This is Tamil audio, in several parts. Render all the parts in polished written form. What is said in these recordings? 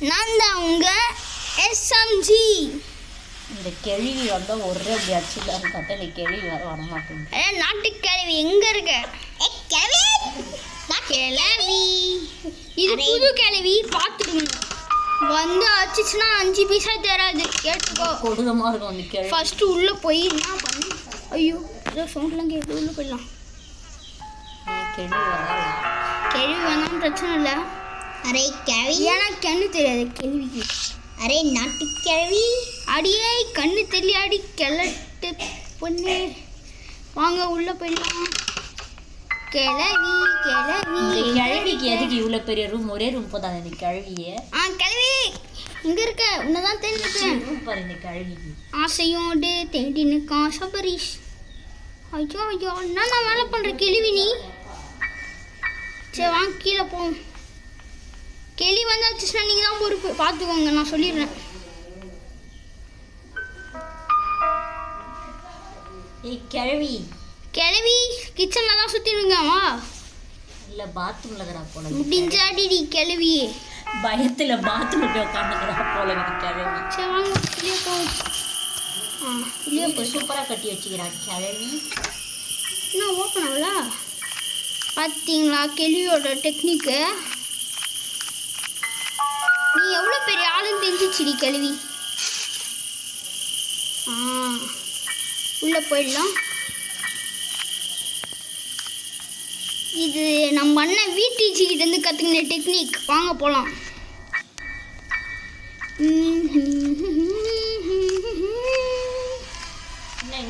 நான் தான் உங்கள் எஸ்எம்ஜி. இந்த கேள்வி வந்தால் ஒரே அப்படி அடிச்சுடலான்னு பார்த்தா இந்த கேள்வி வர மாட்டேங்குது. நாட்டுக்கிழவி எங்கே இருக்க? கிழவி இது புது கிழவி, பார்த்துக்கணும். வந்து அடிச்சுன்னா 5 பைசா தராது, கேட்டுக்கோ. கொடூரமாக இருக்கும் அந்த கேள்வி. ஃபஸ்ட்டு உள்ளே போய் என்ன பண்ணு. ஐயோ ஏதோ சவுண்ட்லாம் கேட்டு உள்ளே போயிடலாம். கேள்வி வரல, கேள்வி வேணாலும் பிரச்சனை இல்லை. அரே கேள்வி, ஏன்னா கண்ணு தெரியாது கேள்விக்கு. அரே நாட்டு கேள்வி, அடியே கண்ணு தெரியாடி கிளட்டு பொண்ணு, வாங்க உள்ளே போயிடலாம். கிழவி கிழவி கிழவிக்கு எதுக்கு இவ்வளோ பெரிய ரூம்? ஒரே ரூம் போதாங்க இந்த கிழவியே. கிழவி இங்கே இருக்க, உன்னதான் தெரிஞ்சுக்கிறேன். ரூம் பாரு இந்த கிழவிக்கு. ஆசையோடு தேடினுக்கான் சபரீஷ். ஐயோ ஐயோ என்ன நான் வேலை பண்ணுற கிழவி நீ. சரி வாங்க கீழே போவோம். கிளி வந்தாச்சுன்னா நீங்கள் தான் பொறுப்பு, பார்த்துக்கோங்க, நான் சொல்லிடுறேன். ஏய் கிழவி, கிழவி கிச்சனில் தான் சுற்றிடுங்க. வா. இல்லை பாத்ரூமில் இருக்கிறா போல. முடிஞ்சாடி கிழவி. பயத்தில் பாத்ரூமில் போய் உட்காந்துக்கிறா போல இந்த கிழவி. சரி வாங்க இல்லையே போ. இல்லையே போ. சூப்பராக கட்டி வச்சுக்கிறா கிழவி. என்ன ஓப்பன் ஆகல? பார்த்தீங்களா கிளியோட டெக்னிக்கு? நீ எவ்வளோ பெரிய ஆளுன்னு தெரிஞ்சிச்சுடி கிழவி. உள்ளே போயிடலாம். இது நம்ம அண்ணன் வீட்டிச்சிக்கிட்டேருந்து கற்றுக்கின டெக்னிக். வாங்க போகலாம்.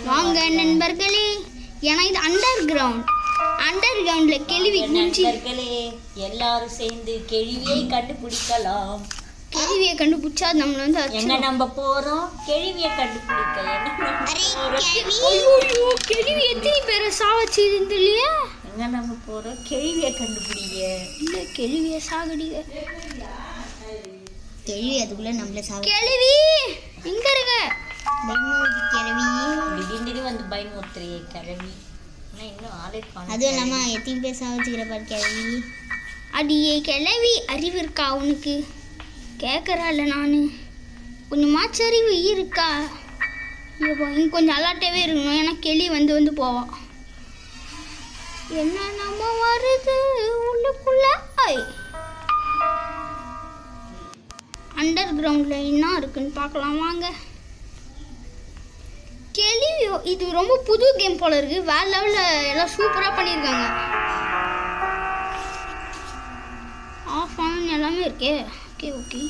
வாங்க நண்பர்களே, ஏன்னா இது அண்டர் கிரவுண்டில் கேள்வி குஞ்சு. எல்லாரும் சேர்ந்து கேள்வியை கண்டுபிடிக்கலாம். கேள்வியை கண்டுபிடிச்சா நம்மள வந்து எங்க நம்ம போறோம் கேள்வியை கண்டுபிடிக்க. கேள்வி எத்தனை பேரை சாவச்சு இல்லையா? எங்க நம்ம போறோம் கேள்வியை கண்டுபிடிக்க. இல்லை கேள்வியை சாகடிக்க. கேள்வி அதுக்குள்ள நம்மள சாவ. கேள்வி இங்க இருக்க. பயமுறுத்தி கேள்வி. திடீர்னு வந்து பயமுறுத்துறியே கிழவி. இன்னும் ஆளே காணோம். அதுவும் இல்லாம எத்தனை பேர் சாவச்சுக்கிற பாரு கேள்வி. அடியே கிழவி, அறிவு இருக்கா உனக்கு? கேட்குறாள் நான். கொஞ்சமாச்சு அறிவு இருக்கா? இப்போ இங்கே கொஞ்சம் அலாட்டாகவே இருக்கணும், ஏன்னா கிளி வந்து போவான். என்ன நம்ம வருது உள்ளுக்குள்ள. அண்டர் கிரவுண்டில் என்ன இருக்குன்னு பார்க்கலாம் வாங்க. கேள்வி இது ரொம்ப புது கேம் போல இருக்கு. வேற லெவலில் எல்லாம் சூப்பராக பண்ணியிருக்காங்க. ஆஃப் ஆன் எல்லாமே இருக்கே. ஓகே ஓகே,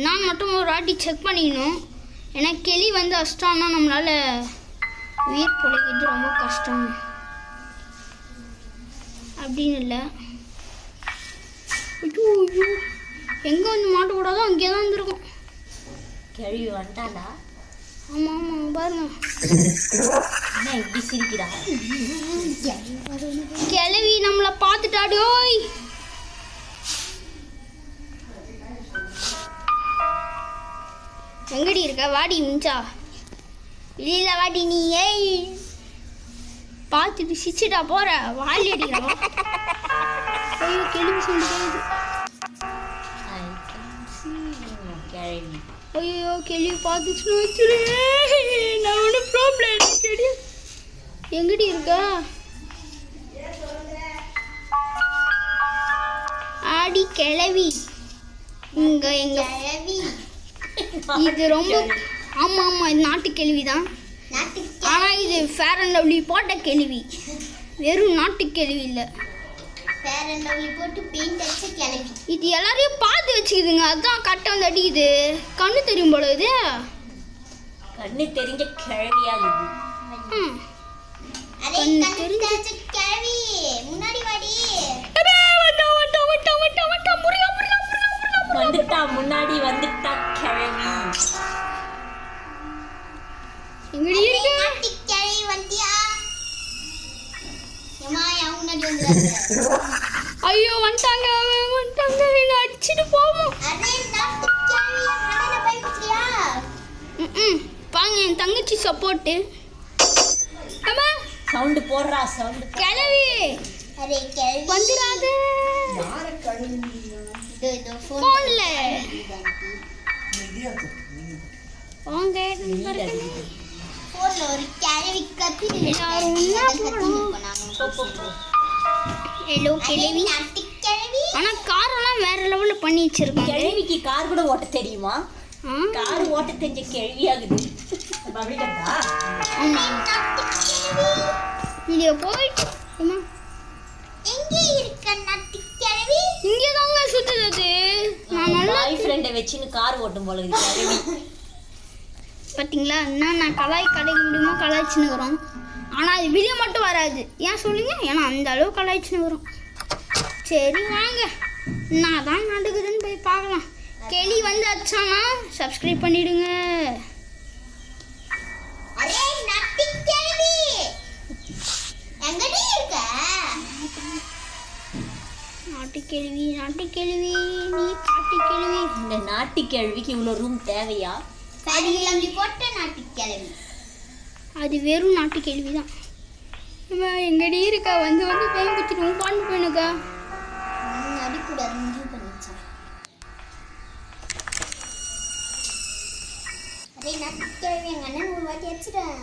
நான் மட்டும் ஒரு வாட்டி செக் பண்ணிக்கணும். ஏன்னா கிளி வந்து அஷ்டானா நம்மளால் உயிர் பொழைக்கிறது ரொம்ப கஷ்டம் அப்படின்னு இல்லை. ஐயோ ஐயோ, எங்கே வந்து மாட்டக்கூடாதோ அங்கே தான் வந்துருக்கும். கேள்வி வந்துட்டாளா? ஆமாம் ஆமாம் பாருங்க. என்ன இப்படி சிரிக்கிறா? கிளவி நம்மளை பார்த்துட்டாடியோய். எங்கடி இருக்க? வாடி மிஞ்சா. இல்லை வாடி நீ. ஏய் பார்த்துட்டு சிச்சிட்டா போற. வாலி அடிக்கிறா. ஐயோ கிளவி சொல்லிட்டு. கேள்வி ஐயோ கிளவி பார்த்துச்சுன்னு வச்சுரு. நான் ஒன்றும் ப்ராப்ளம் இல்லை. கிளவி எங்கடி இருக்கா? ஆடி கிளவி இங்க எங்க கேள்வி இது ரொம்ப ஆமாம் ஆமாம், இது நாட்டு கேள்வி தான். ஆனால் இது ஃபேர் அண்ட் லவ்லி போட்ட கேள்வி, வெறும் நாட்டு கேள்வி இல்லை. ஃபேர் அண்ட் லவ்லி போட்டு பெயிண்ட் அடிச்ச கேள்வி. இது எல்லாரையும் பார்த்து வச்சுக்குதுங்க, அதுதான் கட்ட வந்து அடிக்குது. கண்ணு தெரியும் போல இது. கண்ணு தெரிஞ்ச கிழவியா இது? அரே கண்ணு தெரிஞ்ச கேள்வி, முன்னாடி வாடி. வந்துட்டா, முன்னாடி வந்துட்டா கிழவி. எங்கடி இருக்கு? நாட்டு கேள்வி வந்தியா? ஏமா யா முன்னாடி வந்துறாங்க. ஐயோ வந்துட்டாங்க என்ன அடிச்சிட்டு போவோம். அரே நாட்டு கேள்வி மனல பயமுறியா? பாங்க என் தங்கச்சி சப்போர்ட்டு. அம்மா சவுண்ட் போடுறா, சவுண்ட். கிளவி அரே கேள்வி வந்துடாத. யாருக்கு இதோ ஃபோன்ல வாங்க ஃபோன்ல ஒரு கிழவி கத்தி எல்லாரும் ஒண்ணா போறோம். ஹலோ கிழவி. கிழவி ஆனா காரெல்லாம் வேற லெவல்ல பண்ணி வச்சிருக்காங்க. கிழவிக்கு கார் கூட ஓட்ட தெரியுமா? ஆ, கார் ஓட்ட தெரிஞ்ச கிழவியாகுது. ஆமா. இங்க போயிட்டு அம்மா எங்க இருக்க நட்டி கிழவி? இங்க தாங்க சுத்துது. நான் நல்லா பாய் ஃப்ரெண்டை வச்சுன்னு கார் ஓட்டும் போல இருக்கு கிழவி. பாத்தீங்களா நான் கலாய்க்க முடியுமோ கலாய்ச்சினுக்கிறோம். ஆனால் அது வெளியே மட்டும் வராது. ஏன் சொல்லுங்க? ஏன்னா அந்த அளவு கலாய்ச்சின்னு வரும். சரி வாங்க, நான் தான் நடக்குதுன்னு போய் பார்க்கலாம். கேள்வி வந்து அச்சானா சப்ஸ்கிரைப் பண்ணிடுங்க. அரே நட்டி கிழவி எங்கடி இருக்க? நாட்டுக்கேள்வி நாட்டுக்கேள்வி நீ காட்டுக்கேள்வி. இந்த நாட்டு கிழவிக்கு இவ்வளோ ரூம் தேவையா? சரி போட்ட நட்டி கிழவி. அது வெறும் நாட்டுக்கேள்வி தான். அம்மா எங்கடி இருக்கா? வந்து வந்து பேன் குத்திட்டு பாட்டு போயினுக்கா. அடிக்கூடாது முடிவு பண்ணிச்சேன். அரே நட்டி கிழவி எங்க அண்ணன் ஒரு வாட்டி அடிச்சிட்டேன்.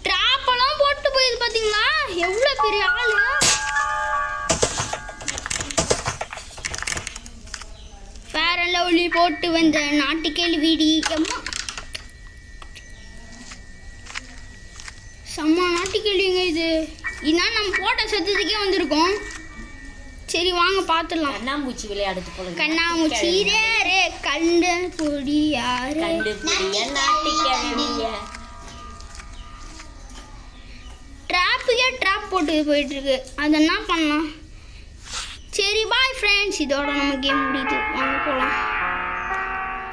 ட்ராப்பெல்லாம் போட்டு போயிது பார்த்தீங்களா? எவ்வளோ பெரிய ஆளு. ஃபேர் அண்ட் லவ்லி போட்டு வந்த நாட்டுக்கேள்விடி. அம்மா செம்ம நாட்டுக்கேள்விங்க இது. இதுதான் நம்ம போட்ட சத்தத்துக்கே வந்திருக்கோம். சரி வாங்க பார்த்துடலாம். கண்ணாம்பூச்சி விளையாடுது போல இருக்கு. கண்ணாமூச்சி ரே கண்டு பொடி யாரு கண்டுபிடிய நாட்டு கிழவிய. ட்ராப்புக்கே ட்ராப் போட்டு போயிட்டு இருக்கு. அது என்ன பண்ணலாம்? சரி பாய் ஃப்ரெண்ட்ஸ், இதோட நம்ம கேம் முடியுது. வாங்க போகலாம்.